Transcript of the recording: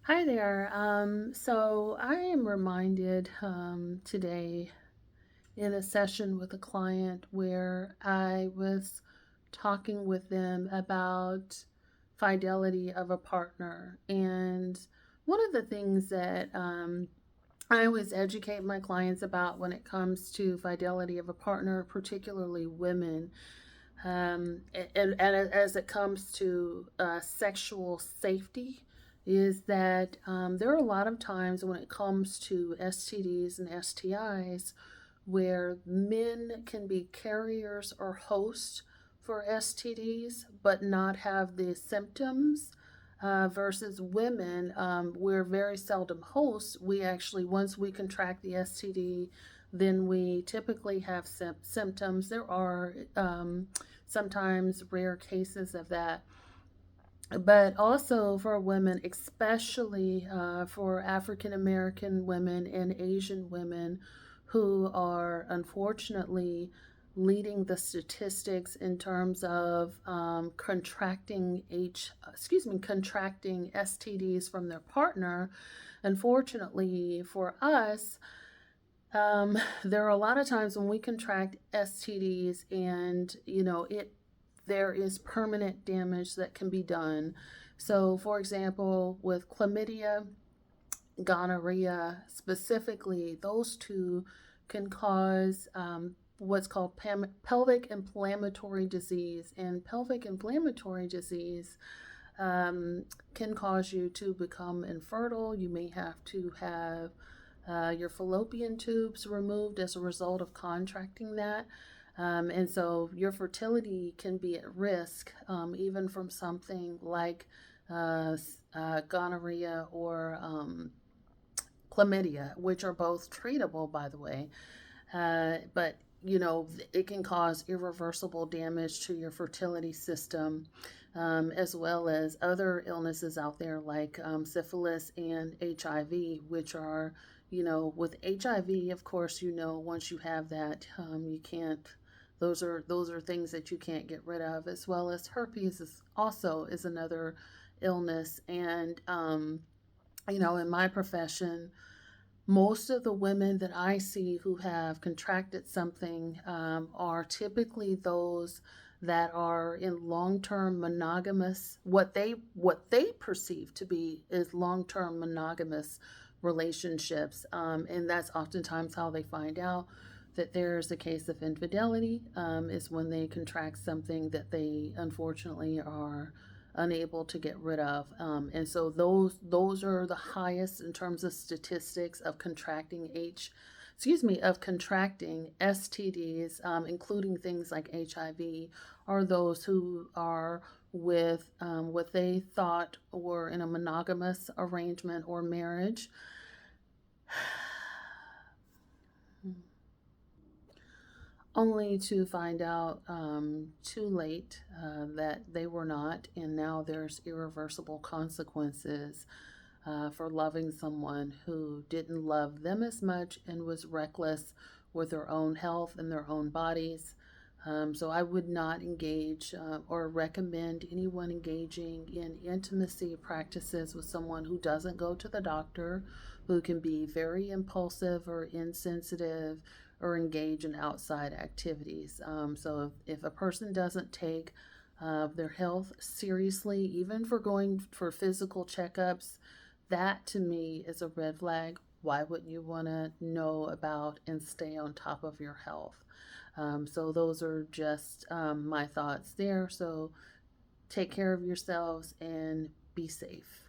Hi there. So I am reminded today in a session with a client where I was talking with them about fidelity of a partner. And one of the things that I always educate my clients about when it comes to fidelity of a partner, particularly women, and as it comes to sexual safety, is that there are a lot of times when it comes to STDs and STIs where men can be carriers or hosts for STDs but not have the symptoms. Versus women, we're very seldom hosts. We actually, once we contract the STD, then we typically have symptoms. There are sometimes rare cases of that. But also for women, especially for African American women and Asian women who are unfortunately leading the statistics in terms of contracting STDs from their partner. Unfortunately for us, there are a lot of times when we contract STDs and, there is permanent damage that can be done. So, for example, with chlamydia, gonorrhea specifically, those two can cause what's called pelvic inflammatory disease. And pelvic inflammatory disease can cause you to become infertile. You may have to have your fallopian tubes removed as a result of contracting that. And so your fertility can be at risk, even from something like gonorrhea or chlamydia, which are both treatable, by the way. But it can cause irreversible damage to your fertility system, as well as other illnesses out there like syphilis and HIV, which are, with HIV, of course, once you have that, you can't. Those are things that you can't get rid of, as well as herpes is another illness. And in my profession, most of the women that I see who have contracted something are typically those that are in long-term monogamous, what they perceive to be is long-term monogamous relationships, and that's oftentimes how they find out that there's a case of infidelity, is when they contract something that they unfortunately are unable to get rid of. And so those are the highest in terms of statistics of contracting STDs, including things like HIV, are those who are with what they thought were in a monogamous arrangement or marriage. Only to find out too late that they were not, and now there's irreversible consequences for loving someone who didn't love them as much and was reckless with their own health and their own bodies. So I would not engage or recommend anyone engaging in intimacy practices with someone who doesn't go to the doctor, who can be very impulsive or insensitive or engage in outside activities. So if a person doesn't take their health seriously, even for going for physical checkups, that to me is a red flag. Why wouldn't you want to know about and stay on top of your health? So those are just my thoughts there. So take care of yourselves and be safe.